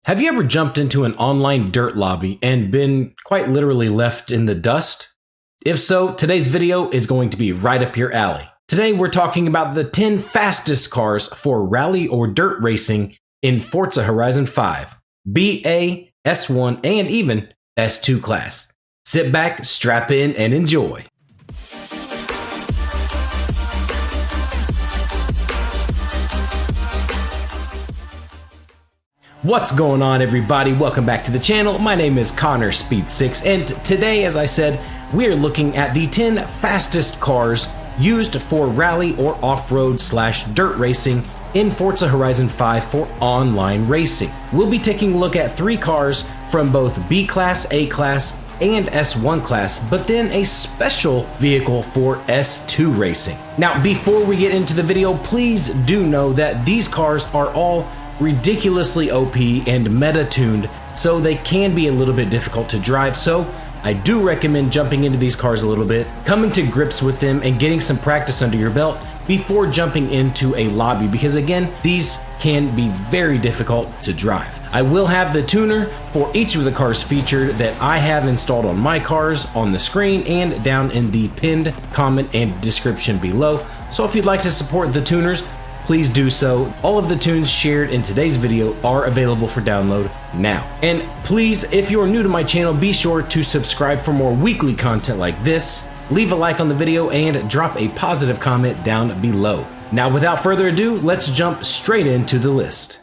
Have you ever jumped into an online dirt lobby and been quite literally left in the dust? If so, today's video is going to be right up your alley. Today we're talking about the 10 fastest cars for rally or dirt racing in Forza Horizon 5, BA, S1, and even S2 class. Sit back, strap in, and enjoy. What's going on, everybody? Welcome back to the channel. My name is CONNERSPEED6, and today, as I said, we are looking at the 10 fastest cars used for rally or off-road / dirt racing in Forza Horizon 5 for online racing. We'll be taking a look at 3 cars from both B class, A class, and S1 class, but then a special vehicle for S2 racing. Now, before we get into the video, please do know that these cars are all ridiculously OP and meta-tuned, so they can be a little bit difficult to drive. So I do recommend jumping into these cars a little bit, coming to grips with them, and getting some practice under your belt before jumping into a lobby, because again, these can be very difficult to drive. I will have the tuner for each of the cars featured that I have installed on my cars on the screen and down in the pinned comment and description below. So if you'd like to support the tuners, please do so. All of the tunes shared in today's video are available for download now. And please, if you're new to my channel, be sure to subscribe for more weekly content like this. Leave a like on the video and drop a positive comment down below. Now, without further ado, let's jump straight into the list.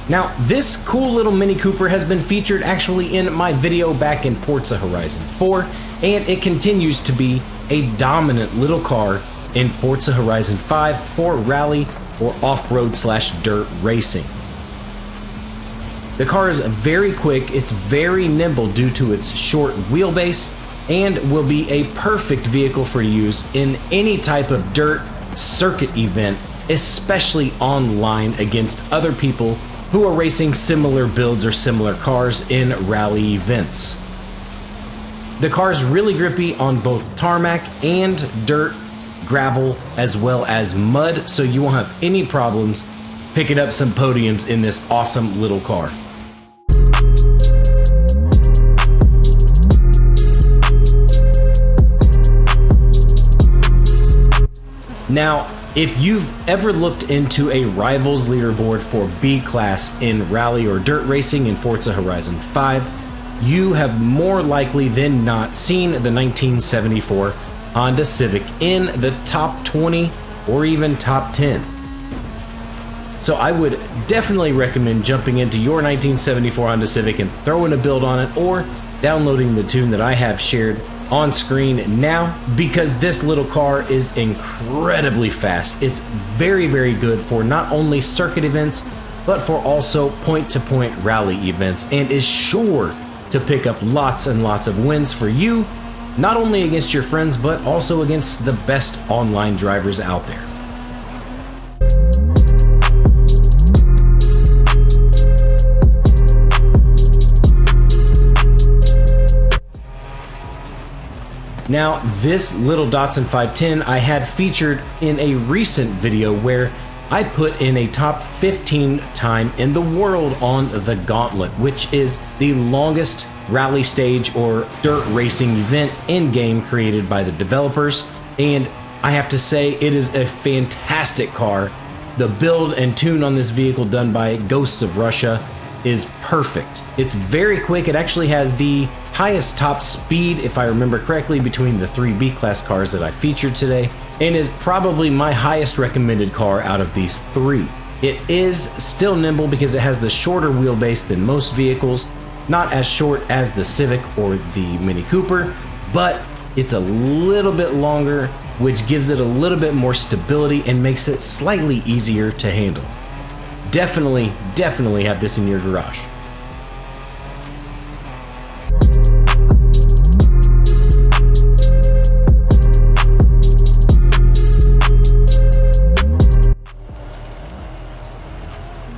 Now, this cool little Mini Cooper has been featured actually in my video back in Forza Horizon 4, and it continues to be a dominant little car in Forza Horizon 5 for rally or off-road / dirt racing. The car is very quick, it's very nimble due to its short wheelbase, and will be a perfect vehicle for use in any type of dirt circuit event, especially online against other people who are racing similar builds or similar cars in rally events. The car is really grippy on both tarmac and dirt, gravel, as well as mud, so you won't have any problems picking up some podiums in this awesome little car. Now, if you've ever looked into a rivals leaderboard for B class in rally or dirt racing in Forza Horizon 5, you have more likely than not seen the 1974 Honda Civic in the top 20 or even top 10. So I would definitely recommend jumping into your 1974 Honda Civic and throwing a build on it, or downloading the tune that I have shared on screen now, because this little car is incredibly fast. It's very, very good for not only circuit events, but for also point-to-point rally events, and is sure to pick up lots and lots of wins for you, not only against your friends, but also against the best online drivers out there. Now, this little Datsun 510 I had featured in a recent video where I put in a top 15 time in the world on the Gauntlet, which is the longest rally stage or dirt racing event in-game created by the developers. And I have to say, it is a fantastic car. The build and tune on this vehicle done by Ghosts of Russia is perfect. It's very quick. It actually has the highest top speed, if I remember correctly, between the 3 B class cars that I featured today, and is probably my highest recommended car out of these 3. It is still nimble because it has the shorter wheelbase than most vehicles, not as short as the Civic or the Mini Cooper, but it's a little bit longer, which gives it a little bit more stability and makes it slightly easier to handle. Definitely have this in your garage.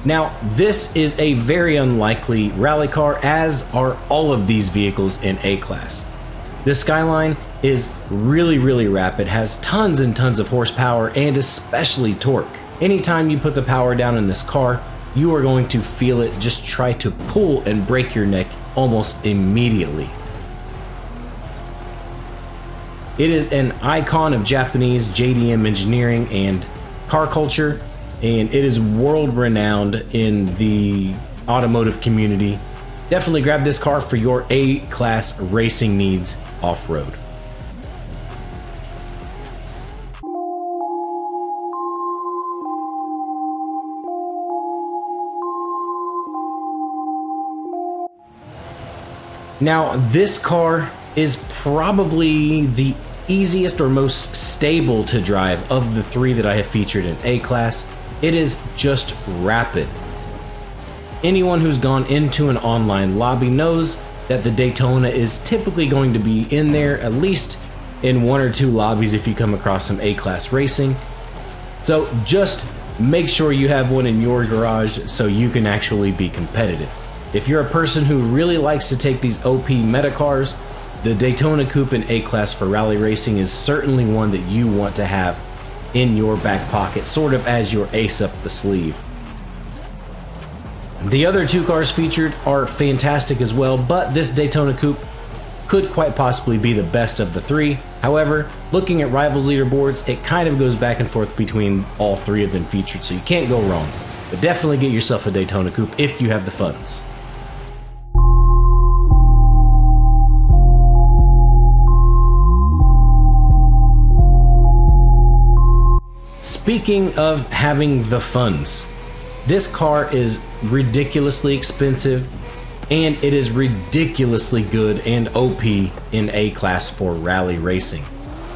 Now, this is a very unlikely rally car, as are all of these vehicles in A class. The Skyline is really rapid, has tons and tons of horsepower, and especially torque. Anytime you put the power down in this car, you are going to feel it just try to pull and break your neck almost immediately. It is an icon of Japanese JDM engineering and car culture, and it is world renowned in the automotive community. Definitely grab this car for your A-class racing needs off-road. Now, this car is probably the easiest or most stable to drive of the three that I have featured in A-Class. It is just rapid. Anyone who's gone into an online lobby knows that the Daytona is typically going to be in there at least in 1 or 2 lobbies if you come across some A-Class racing. So just make sure you have one in your garage so you can actually be competitive. If you're a person who really likes to take these OP meta cars, the Daytona Coupe in A-Class for rally racing is certainly one that you want to have in your back pocket, sort of as your ace up the sleeve. The other 2 cars featured are fantastic as well, but this Daytona Coupe could quite possibly be the best of the 3. However, looking at Rivals leaderboards, it kind of goes back and forth between all 3 of them featured, so you can't go wrong. But definitely get yourself a Daytona Coupe if you have the funds. Speaking of having the funds, this car is ridiculously expensive and it is ridiculously good and OP in A-Class for rally racing.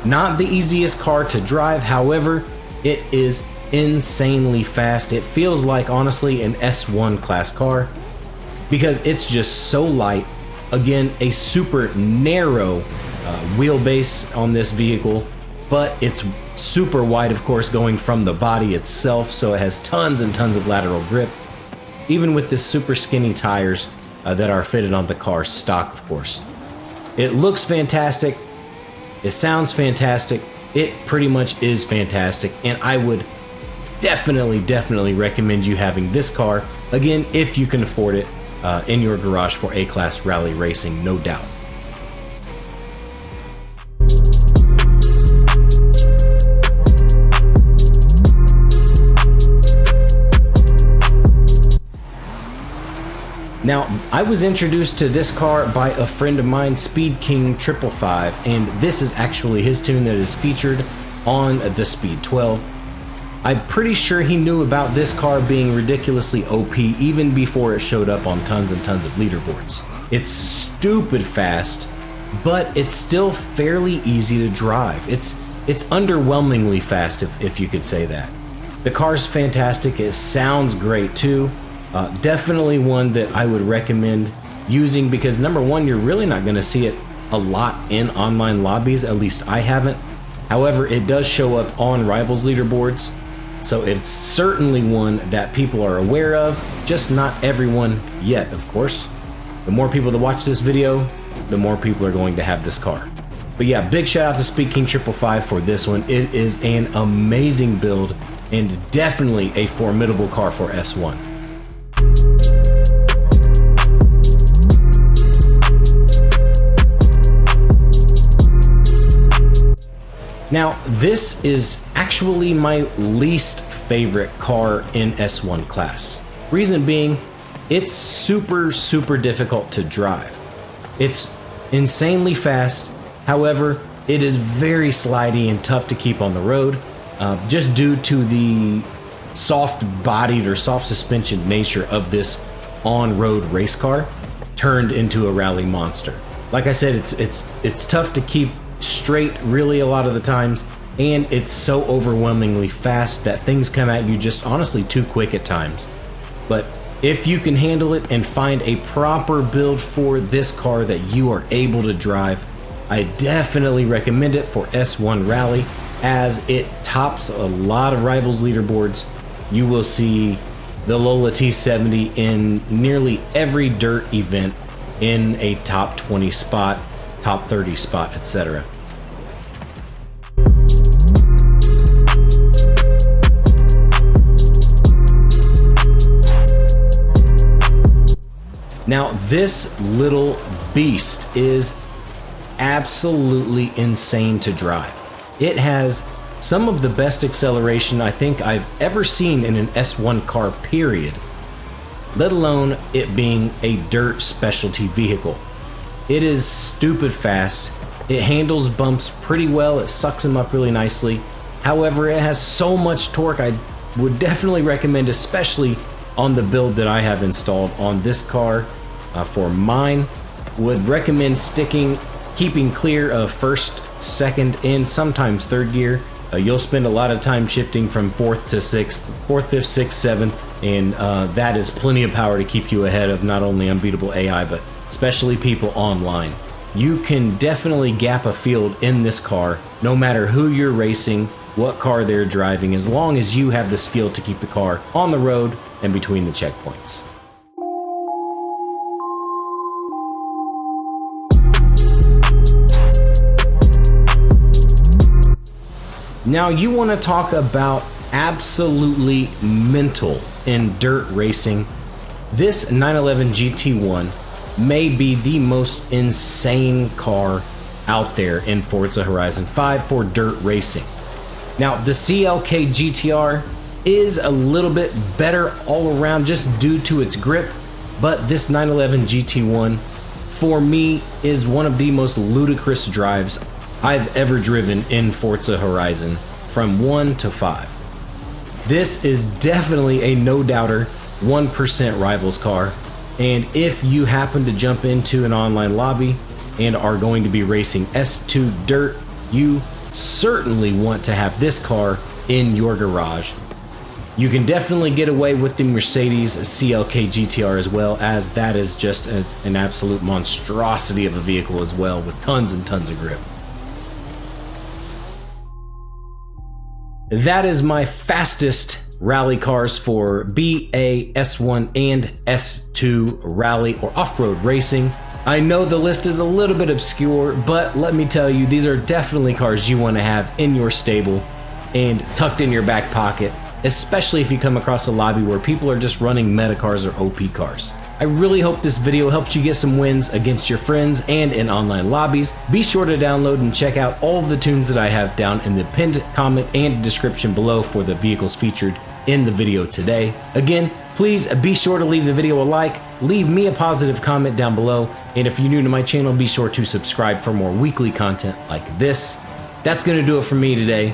Not the easiest car to drive, however, it is insanely fast. It feels like, honestly, an S1 class car because it's just so light. Again, a super narrow wheelbase on this vehicle, but it's super wide, of course, going from the body itself, so it has tons and tons of lateral grip, even with the super skinny tires that are fitted on the car stock, of course. It looks fantastic, it sounds fantastic, it pretty much is fantastic, and I would definitely recommend you having this car, again, if you can afford it, in your garage for A-Class rally racing, no doubt. Now, I was introduced to this car by a friend of mine, Speed King 555, and this is actually his tune that is featured on the Speed 12. I'm pretty sure he knew about this car being ridiculously OP even before it showed up on tons and tons of leaderboards. It's stupid fast, but it's still fairly easy to drive. It's underwhelmingly fast, if you could say that. The car's fantastic, it sounds great too. Definitely one that I would recommend using because, number one, you're really not going to see it a lot in online lobbies, at least I haven't. However, it does show up on Rivals leaderboards, so it's certainly one that people are aware of, just not everyone yet, of course. The more people that watch this video, the more people are going to have this car. But yeah, big shout out to Speed King 555 for this one. It is an amazing build and definitely a formidable car for S1. Now, this is actually my least favorite car in S1 class. Reason being, it's super difficult to drive. It's insanely fast, however, it is very slidey and tough to keep on the road, just due to the soft-bodied or soft suspension nature of this on-road race car turned into a rally monster. Like I said, it's tough to keep straight really a lot of the times, and it's so overwhelmingly fast that things come at you just honestly too quick at times. But if you can handle it and find a proper build for this car that you are able to drive, I definitely recommend it for S1 Rally, as it tops a lot of Rivals leaderboards. You will see the Lola T70 in nearly every dirt event in a top 20 spot, top 30 spot, etc. Now, this little beast is absolutely insane to drive. It has some of the best acceleration I think I've ever seen in an S1 car, period, let alone it being a dirt specialty vehicle. It is stupid fast. It handles bumps pretty well. It sucks them up really nicely. However, it has so much torque. I would definitely recommend, especially on the build that I have installed on this car for mine, would recommend keeping clear of first, second, and sometimes third gear. You'll spend a lot of time shifting from fourth to sixth, fourth, fifth, sixth, seventh, and that is plenty of power to keep you ahead of not only unbeatable AI, but especially people online. You can definitely gap a field in this car, no matter who you're racing, what car they're driving, as long as you have the skill to keep the car on the road and between the checkpoints. Now, you want to talk about absolutely mental in dirt racing. This 911 GT1 may be the most insane car out there in Forza Horizon 5 for dirt racing. Now, the CLK GTR is a little bit better all around just due to its grip, but this 911 GT1 for me is one of the most ludicrous drives I've ever driven in Forza Horizon from 1 to 5. This is definitely a no-doubter 1% rivals car, and if you happen to jump into an online lobby and are going to be racing S2 dirt, you certainly want to have this car in your garage. You can definitely get away with the Mercedes CLK GTR as well, as that is just an absolute monstrosity of a vehicle as well, with tons and tons of grip. That is my fastest rally cars for BA, S1, and S2 rally or off-road racing. I know the list is a little bit obscure, but let me tell you, these are definitely cars you want to have in your stable and tucked in your back pocket, especially if you come across a lobby where people are just running meta cars or OP cars. I really hope this video helped you get some wins against your friends and in online lobbies. Be sure to download and check out all of the tunes that I have down in the pinned comment and description below for the vehicles featured in the video today. Again, please be sure to leave the video a like, leave me a positive comment down below, and if you're new to my channel, be sure to subscribe for more weekly content like this. That's going to do it for me today.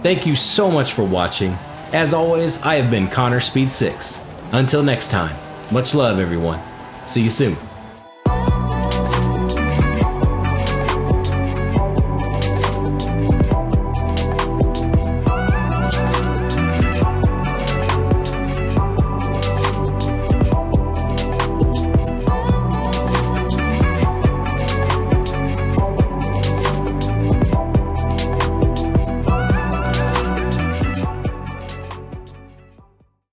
Thank you so much for watching. As always, I have been CONNERSPEED6. Until next time, much love everyone. See you soon.